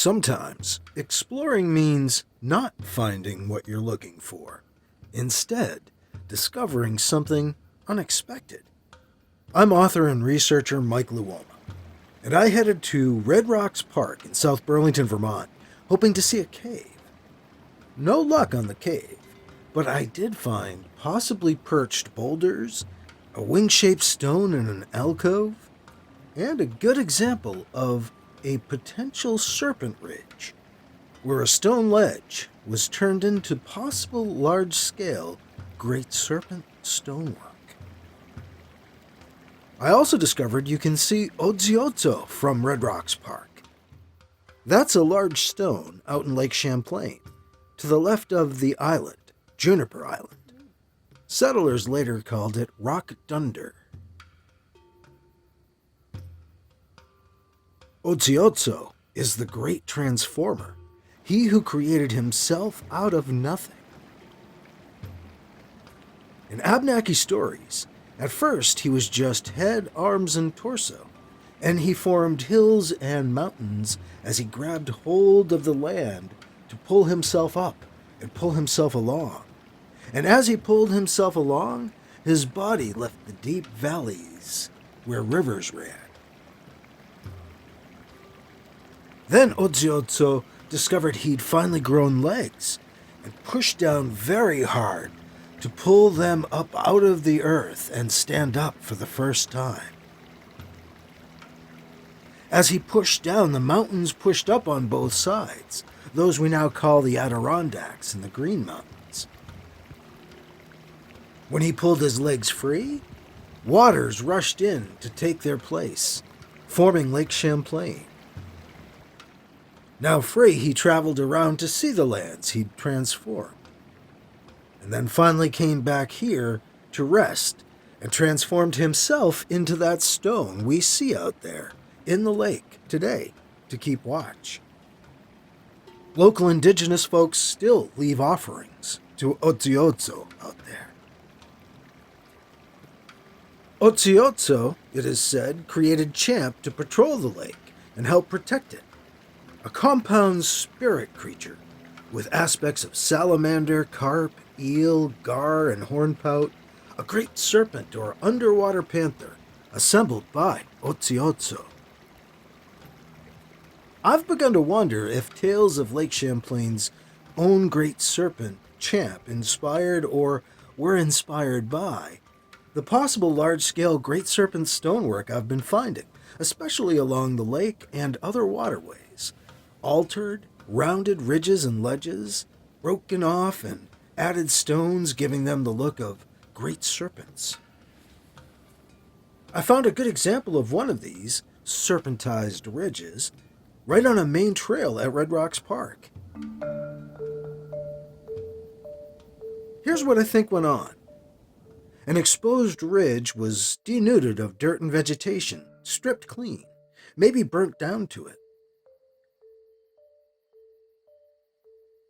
Sometimes, exploring means not finding what you're looking for. Instead, discovering something unexpected. I'm author and researcher Mike Luoma, and I headed to Red Rocks Park in South Burlington, Vermont, hoping to see a cave. No luck on the cave, but I did find possibly perched boulders, a wing-shaped stone in an alcove, and a good example of a potential serpent ridge, where a stone ledge was turned into possible large-scale Great Serpent stonework. I also discovered you can see Odzihozo from Red Rocks Park. That's a large stone out in Lake Champlain, to the left of the island, Juniper Island. Settlers later called it Rock Dunder. Odzihozo is the great transformer, he who created himself out of nothing. In Abenaki stories, at first he was just head, arms, and torso, and he formed hills and mountains as he grabbed hold of the land to pull himself up and pull himself along. And as he pulled himself along, his body left the deep valleys where rivers ran. Then Odzihozo discovered he'd finally grown legs and pushed down very hard to pull them up out of the earth and stand up for the first time. As he pushed down, the mountains pushed up on both sides, those we now call the Adirondacks and the Green Mountains. When he pulled his legs free, waters rushed in to take their place, forming Lake Champlain. Now free, he traveled around to see the lands he'd transformed, and then finally came back here to rest and transformed himself into that stone we see out there in the lake today to keep watch. Local indigenous folks still leave offerings to Odzihozo out there. Odzihozo, it is said, created Champ to patrol the lake and help protect it. A compound spirit creature with aspects of salamander, carp, eel, gar, and hornpout, a great serpent or underwater panther, assembled by Odzihozo. I've begun to wonder if tales of Lake Champlain's own great serpent, Champ, inspired or were inspired by the possible large-scale great serpent stonework I've been finding, especially along the lake and other waterways. Altered, rounded ridges and ledges, broken off and added stones giving them the look of great serpents. I found a good example of one of these serpentized ridges right on a main trail at Red Rocks Park. Here's what I think went on. An exposed ridge was denuded of dirt and vegetation, stripped clean, maybe burnt down to it.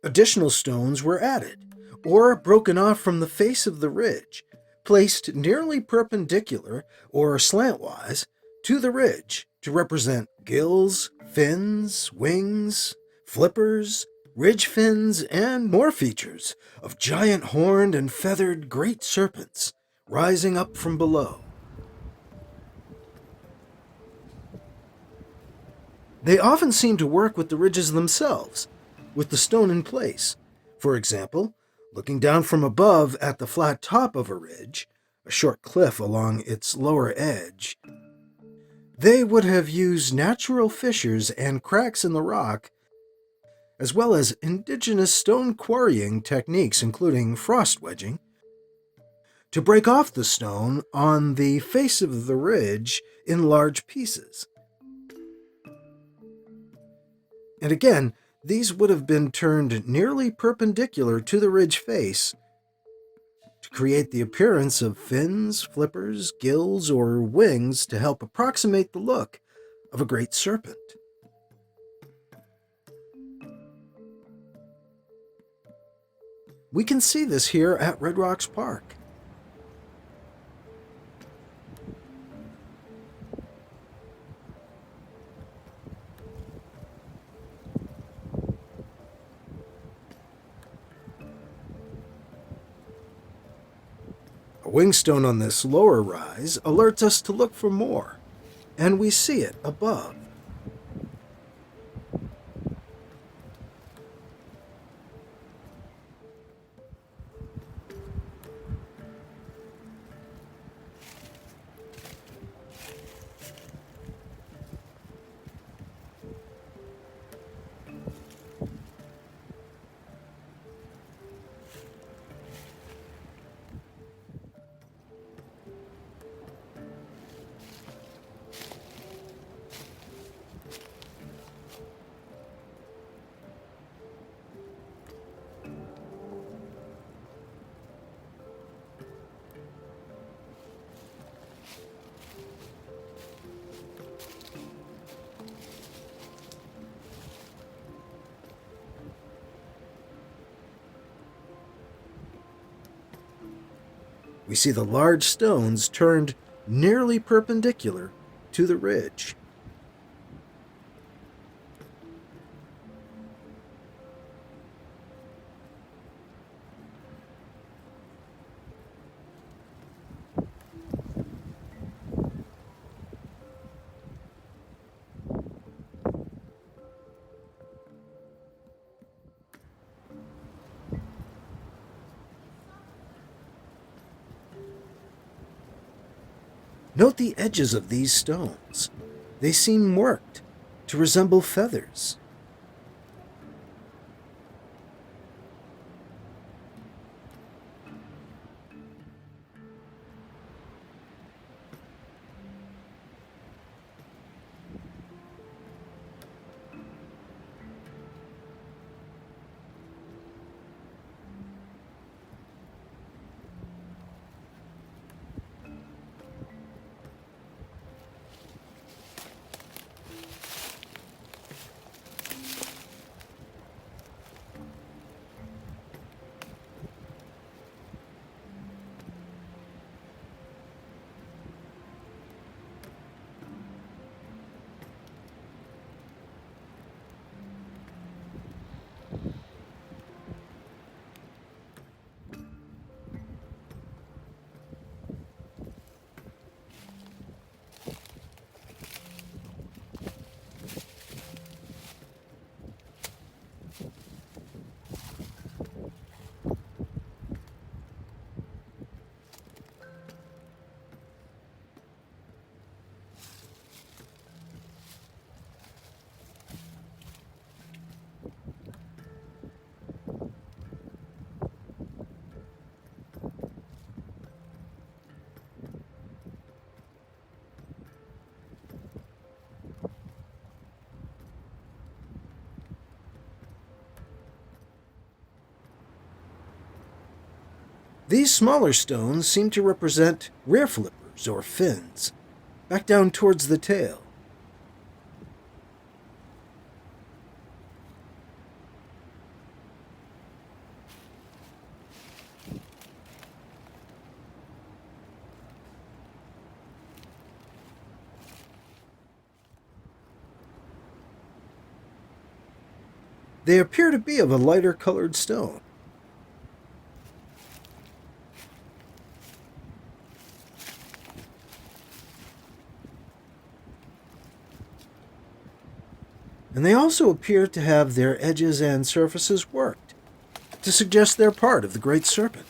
Additional stones were added, or broken off from the face of the ridge, placed nearly perpendicular or slantwise to the ridge to represent gills, fins, wings, flippers, ridge fins, and more features of giant horned and feathered great serpents rising up from below. They often seem to work with the ridges themselves, with the stone in place. For example, looking down from above at the flat top of a ridge, a short cliff along its lower edge, they would have used natural fissures and cracks in the rock, as well as indigenous stone quarrying techniques, including frost wedging, to break off the stone on the face of the ridge in large pieces. And again, these would have been turned nearly perpendicular to the ridge face to create the appearance of fins, flippers, gills, or wings to help approximate the look of a great serpent. We can see this here at Red Rocks Park. wingstone on this lower rise alerts us to look for more, and we see it above. We see the large stones turned nearly perpendicular to the ridge. Note the edges of these stones. They seem worked to resemble feathers. These smaller stones seem to represent rear flippers or fins, back down towards the tail. They appear to be of a lighter colored stone. And they also appear to have their edges and surfaces worked, to suggest they're part of the Great Serpent.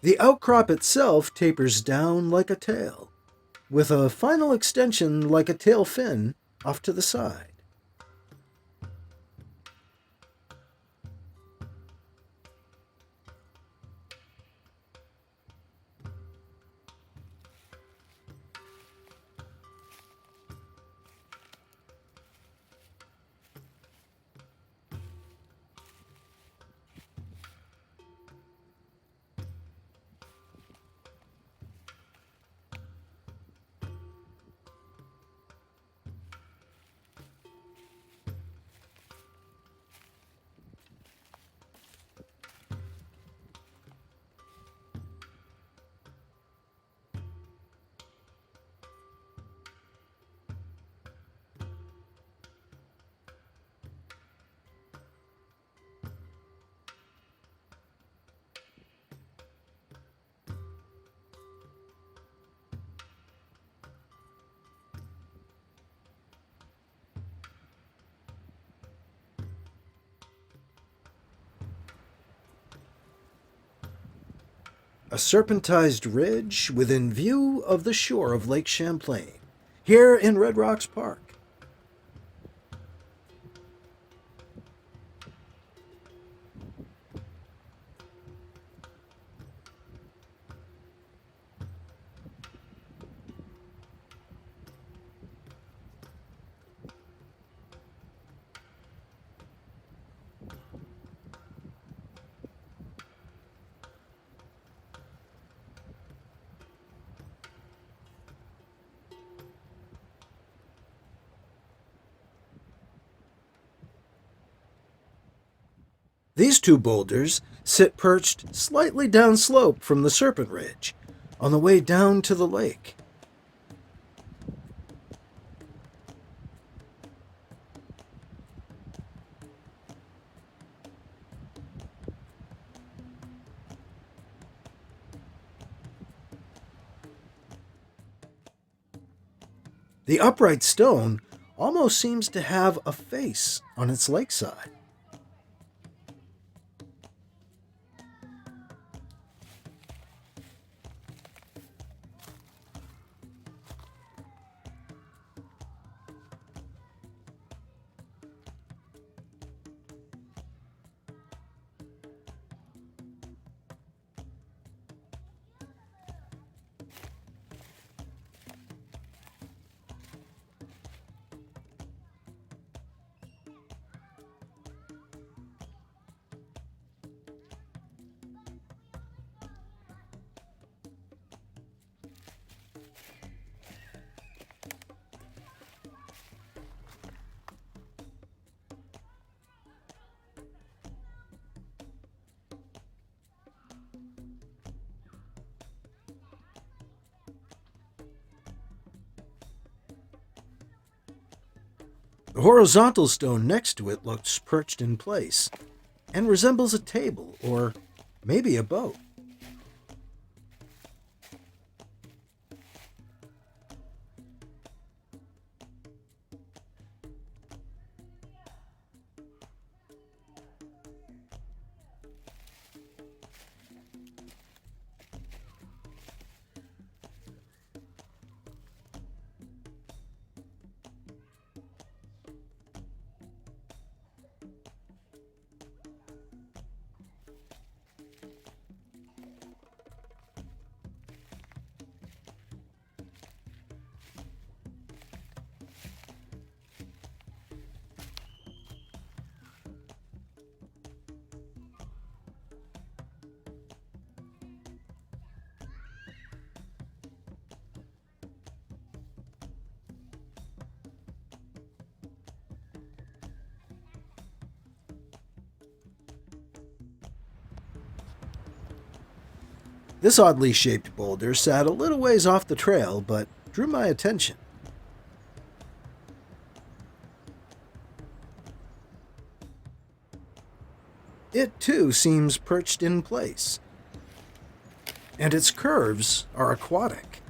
The outcrop itself tapers down like a tail, with a final extension like a tail fin off to the side. A serpentized ridge within view of the shore of Lake Champlain, here in Red Rocks Park. These two boulders sit perched slightly downslope from the Serpent Ridge, on the way down to the lake. The upright stone almost seems to have a face on its lakeside. The horizontal stone next to it looks perched in place and resembles a table or maybe a boat. This oddly shaped boulder sat a little ways off the trail, but drew my attention. It too seems perched in place, and its curves are aquatic.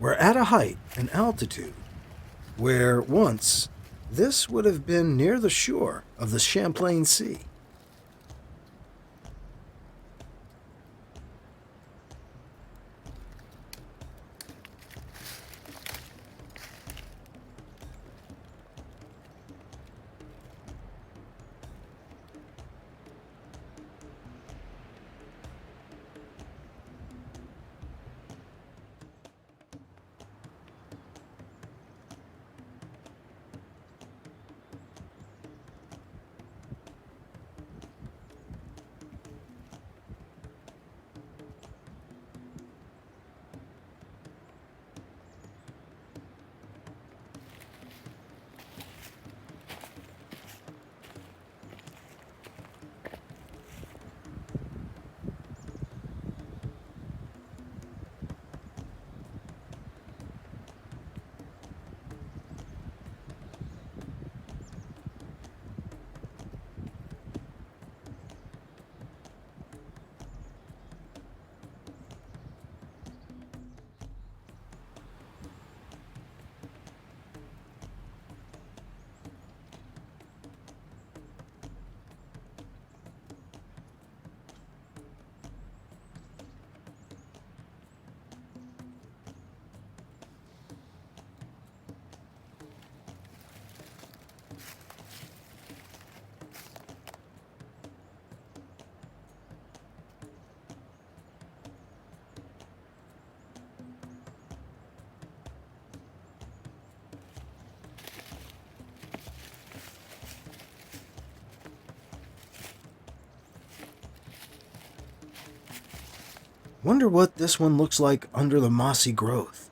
We're at a height and altitude where once this would have been near the shore of the Champlain Sea. Wonder what this one looks like under the mossy growth.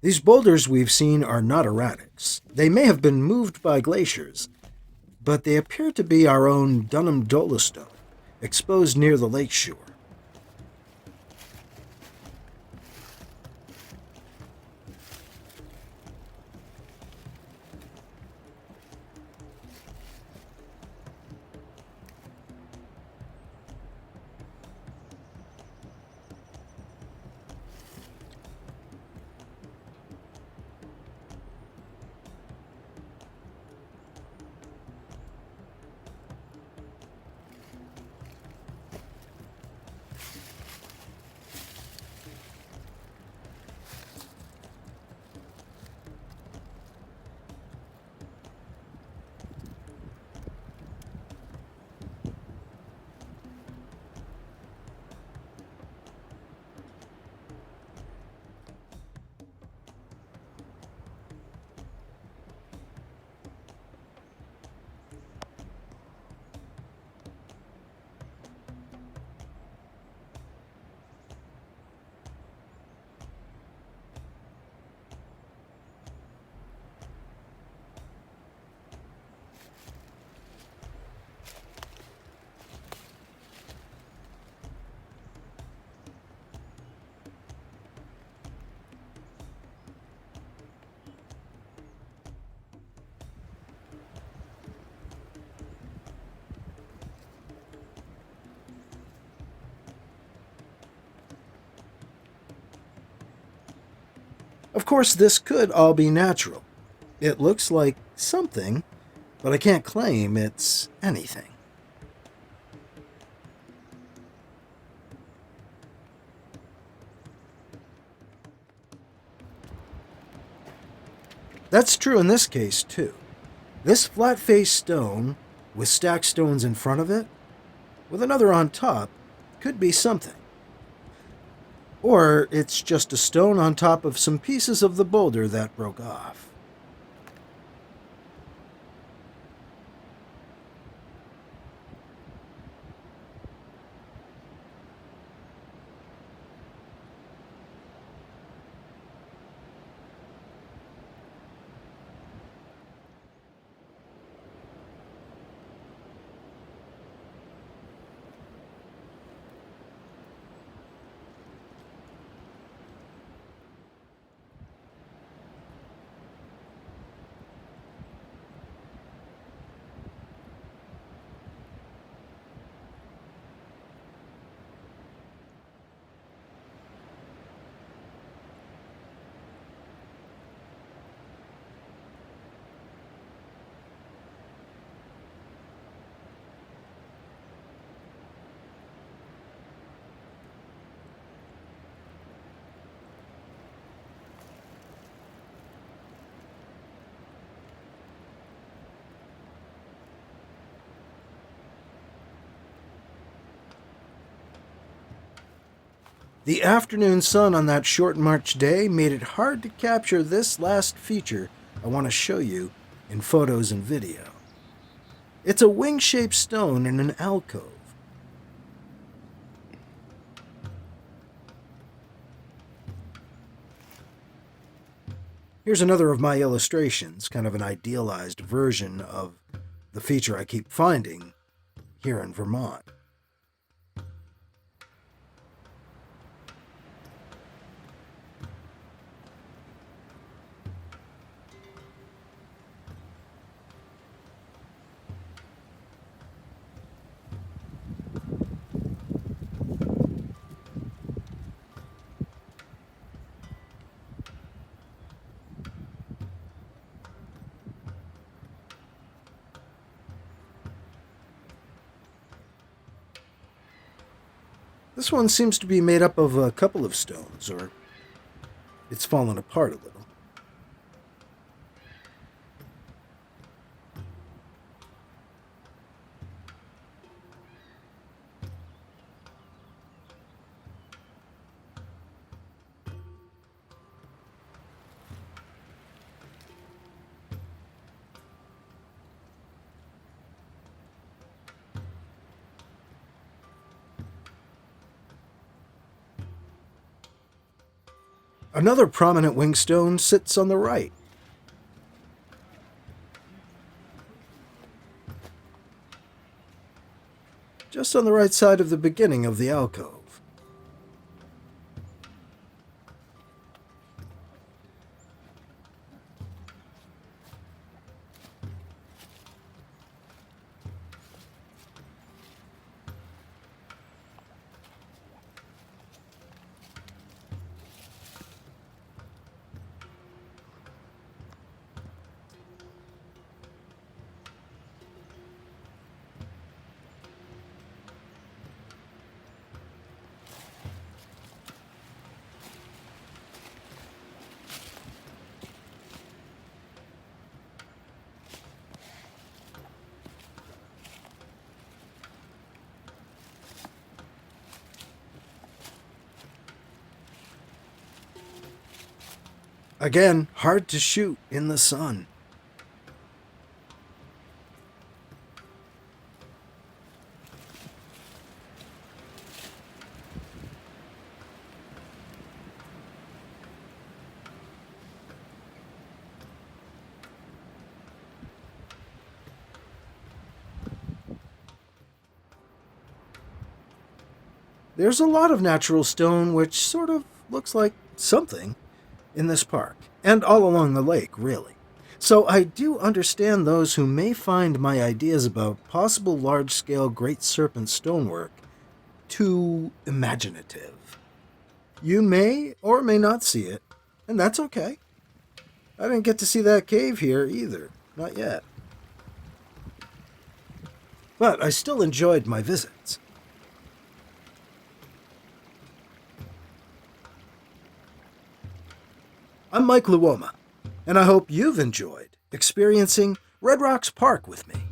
These boulders we've seen are not erratics. They may have been moved by glaciers, but they appear to be our own Dunham dolostone, exposed near the lake shore. Of course, this could all be natural. It looks like something, but I can't claim it's anything. That's true in this case, too. This flat-faced stone, with stacked stones in front of it, with another on top, could be something. Or it's just a stone on top of some pieces of the boulder that broke off. The afternoon sun on that short March day made it hard to capture this last feature I want to show you in photos and video. It's a wing-shaped stone in an alcove. Here's another of my illustrations, kind of an idealized version of the feature I keep finding here in Vermont. This one seems to be made up of a couple of stones, or it's fallen apart a little. Another prominent wingstone sits on the right. Just on the right side of the beginning of the alcove. Again, hard to shoot in the sun. There's a lot of natural stone which sort of looks like something in this park, and all along the lake, really. So I do understand those who may find my ideas about possible large-scale Great Serpent stonework too imaginative. You may or may not see it, and that's okay. I didn't get to see that cave here either, not yet. But I still enjoyed my visits. I'm Mike Luoma, and I hope you've enjoyed experiencing Red Rocks Park with me.